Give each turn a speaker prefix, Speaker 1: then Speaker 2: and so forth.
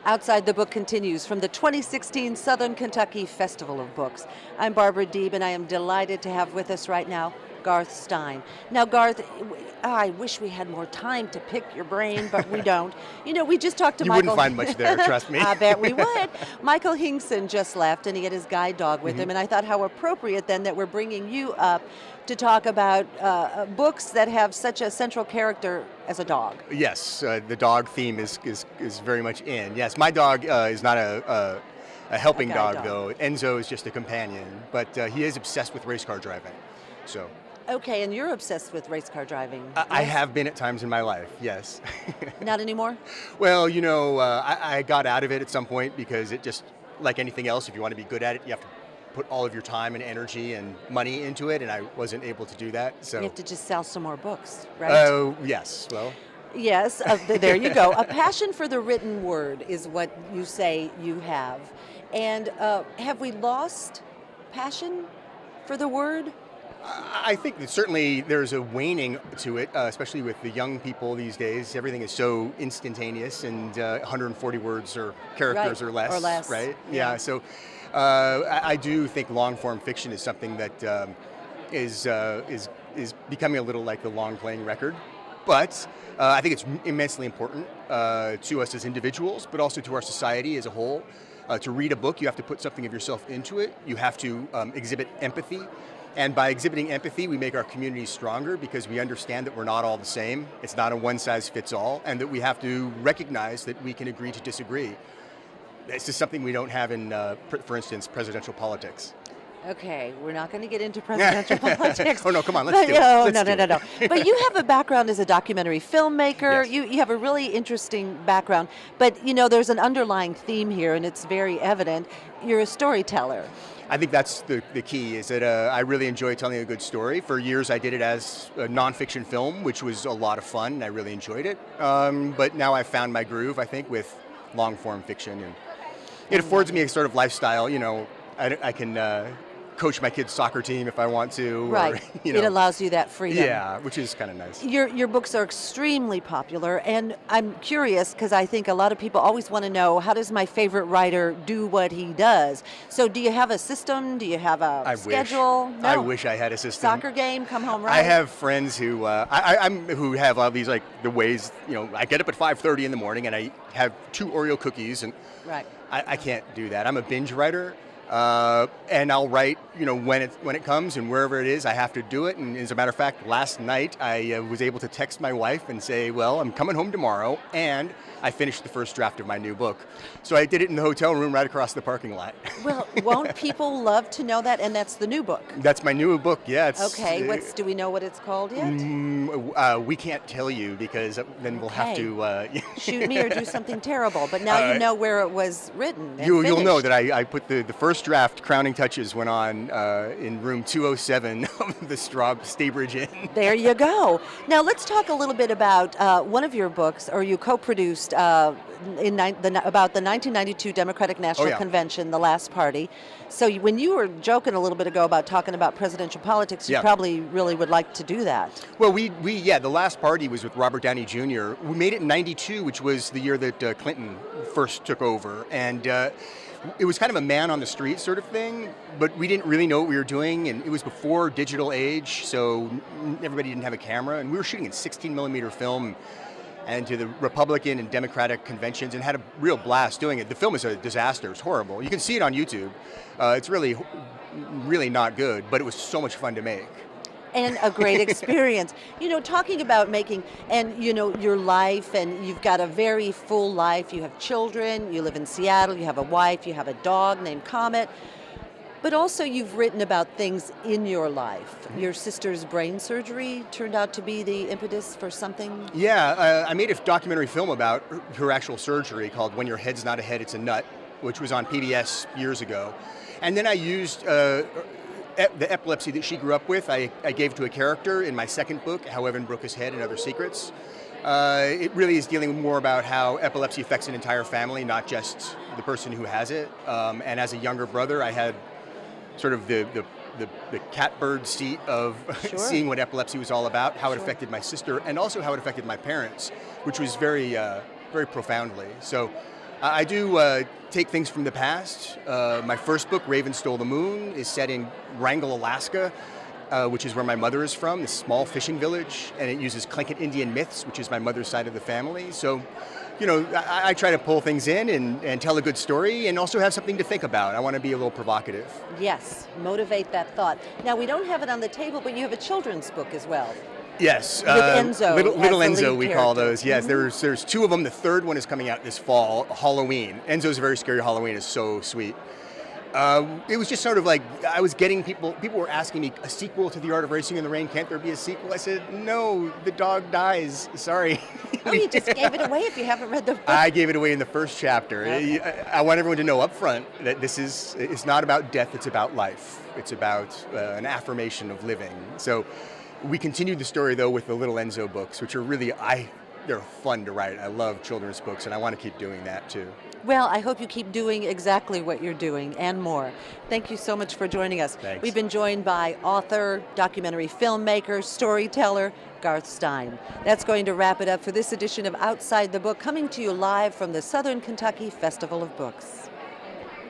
Speaker 1: Outside the Book continues from the 2016 Southern Kentucky Festival of Books. I'm Barbara Deeb, and I am delighted to have with us right now Garth Stein. Now, Garth, I wish we had more time to pick your brain, but we don't. You know, we just talked to
Speaker 2: You
Speaker 1: Michael.
Speaker 2: wouldn't find much there, trust me.
Speaker 1: I bet we would. Michael Hinkson just left, and he had his guide dog with him, and I thought how appropriate then that we're bringing you up to talk about books that have such a central character as a dog.
Speaker 2: Yes, the dog theme is very much in. Yes, my dog is not a helping
Speaker 1: A guide
Speaker 2: dog,
Speaker 1: dog.
Speaker 2: though. Enzo is just a companion, but he is obsessed with race car driving. So
Speaker 1: Okay, and you're obsessed with race car driving.
Speaker 2: I
Speaker 1: yes?
Speaker 2: have been at times in my life, yes.
Speaker 1: Not anymore?
Speaker 2: Well, you know, I got out of it at some point because it just, like anything else, if you want to be good at it, you have to put all of your time and energy and money into it, and I wasn't able to do that. So
Speaker 1: You have to just sell some more books, right?
Speaker 2: Oh, yes. Well,
Speaker 1: Yes, there you go. A passion for the written word is what you say you have. And have we lost passion for the word?
Speaker 2: I think that certainly there's a waning to it, especially with the young people these days. Everything is so instantaneous, and 140 words or characters
Speaker 1: Right,
Speaker 2: or less.
Speaker 1: or less,
Speaker 2: Right?
Speaker 1: yeah.
Speaker 2: Yeah. So I do think long-form fiction is something that is becoming a little like the long-playing record. But I think it's immensely important to us as individuals, but also to our society as a whole. To read a book, you have to put something of yourself into it. You have to exhibit empathy. And by exhibiting empathy, we make our communities stronger because we understand that we're not all the same. It's not a one-size-fits-all, and that we have to recognize that we can agree to disagree. This is something we don't have in, for instance, presidential politics.
Speaker 1: Okay, we're not going to get into presidential politics.
Speaker 2: Oh, no, come on, let's do it.
Speaker 1: No,
Speaker 2: Let's
Speaker 1: no,
Speaker 2: do
Speaker 1: no, no,
Speaker 2: it.
Speaker 1: no. But you have a background as a documentary filmmaker.
Speaker 2: Yes.
Speaker 1: You have a really interesting background. But, you know, there's an underlying theme here, and it's very evident. You're a storyteller.
Speaker 2: I think that's the key, is that I really enjoy telling a good story. For years, I did it as a nonfiction film, which was a lot of fun, and I really enjoyed it. But now I've found my groove, I think, with long-form fiction. And it affords me a sort of lifestyle. You know, I can coach my kids' soccer team if I want to.
Speaker 1: Right.
Speaker 2: Or, you know,
Speaker 1: It allows you that freedom.
Speaker 2: yeah, which is kind of nice.
Speaker 1: Your books are extremely popular, and I'm curious because I think a lot of people always want to know, how does my favorite writer do what he does? So do you have a system? Do you have a
Speaker 2: I
Speaker 1: schedule?
Speaker 2: wish.
Speaker 1: No.
Speaker 2: I wish I had a system.
Speaker 1: Soccer game, come home right?
Speaker 2: I have friends who who have all these, like, the ways, you know, I get up at 5:30 in the morning and I have 2 Oreo cookies, and
Speaker 1: Right.
Speaker 2: I can't do that. I'm a binge writer. And I'll write, you know, when it comes and wherever it is, I have to do it. And as a matter of fact, last night I was able to text my wife and say, well, I'm coming home tomorrow, and I finished the first draft of my new book. So I did it in the hotel room right across the parking lot.
Speaker 1: Well, won't people love to know that? And that's the new book.
Speaker 2: That's my new book. Yeah. It's,
Speaker 1: Okay, do we know what it's called yet?
Speaker 2: we can't tell you because then we'll have
Speaker 1: Okay.
Speaker 2: to.
Speaker 1: Shoot me or do something terrible. But now you know where it was written. And
Speaker 2: You'll know
Speaker 1: finished.
Speaker 2: that I put the first draft, crowning touches, went on in room 207 of the Staybridge Inn.
Speaker 1: There you go. Now let's talk a little bit about one of your books, or you co-produced about the 1992 Democratic National
Speaker 2: yeah.
Speaker 1: Convention, the last party. So when you were joking a little bit ago about talking about presidential politics, you
Speaker 2: Yeah.
Speaker 1: probably really would like to do that.
Speaker 2: Well, the last party was with Robert Downey Jr. We made it in '92, which was the year that Clinton first took over, and it was kind of a man on the street sort of thing, but we didn't really know what we were doing, and it was before digital age, so everybody didn't have a camera, and we were shooting in 16 millimeter film and to the Republican and Democratic conventions, and had a real blast doing it. The film is a disaster. It's horrible. You can see it on YouTube. It's really, really not good, but it was so much fun to make.
Speaker 1: And a great experience. You know, talking about making, and you know, your life, and you've got a very full life. You have children, you live in Seattle, you have a wife, you have a dog named Comet. But also you've written about things in your life. Your sister's brain surgery turned out to be the impetus for something?
Speaker 2: Yeah, I made a documentary film about her actual surgery called When Your Head's Not a Head, It's a Nut, which was on PBS years ago. And then I used the epilepsy that she grew up with, I gave to a character in my second book, How Evan Broke His Head and Other Secrets. It really is dealing more about how epilepsy affects an entire family, not just the person who has it. And as a younger brother, I had sort of the catbird seat of
Speaker 1: Sure.
Speaker 2: seeing what epilepsy was all about, how it
Speaker 1: Sure.
Speaker 2: affected my sister, and also how it affected my parents, which was very, very profoundly. So I do take things from the past. My first book, Raven Stole the Moon, is set in Wrangell, Alaska, which is where my mother is from, this small fishing village, and it uses Tlingit Indian myths, which is my mother's side of the family. So, I try to pull things in and tell a good story and also have something to think about. I want to be a little provocative.
Speaker 1: Yes, motivate that thought. Now, we don't have it on the table, but you have a children's book as well.
Speaker 2: Yes,
Speaker 1: With Enzo
Speaker 2: little
Speaker 1: as the
Speaker 2: Enzo,
Speaker 1: lead
Speaker 2: we call
Speaker 1: character.
Speaker 2: those. Yes, there's two of them. The third one is coming out this fall, Halloween. Enzo's a very scary Halloween is so sweet. It was just sort of like I was getting people were asking me a sequel to The Art of Racing in the Rain. Can't there be a sequel? I said no. The dog dies. Sorry.
Speaker 1: Oh, you just gave it away if you haven't read the book.
Speaker 2: I gave it away in the first chapter.
Speaker 1: Okay.
Speaker 2: I want everyone to know up front that it's not about death. It's about life. It's about an affirmation of living. So. We continued the story, though, with the Little Enzo books, which are really, they're fun to write. I love children's books, and I want to keep doing that, too.
Speaker 1: Well, I hope you keep doing exactly what you're doing and more. Thank you so much for joining us.
Speaker 2: Thanks.
Speaker 1: We've been joined by author, documentary filmmaker, storyteller, Garth Stein. That's going to wrap it up for this edition of Outside the Book, coming to you live from the Southern Kentucky Festival of Books.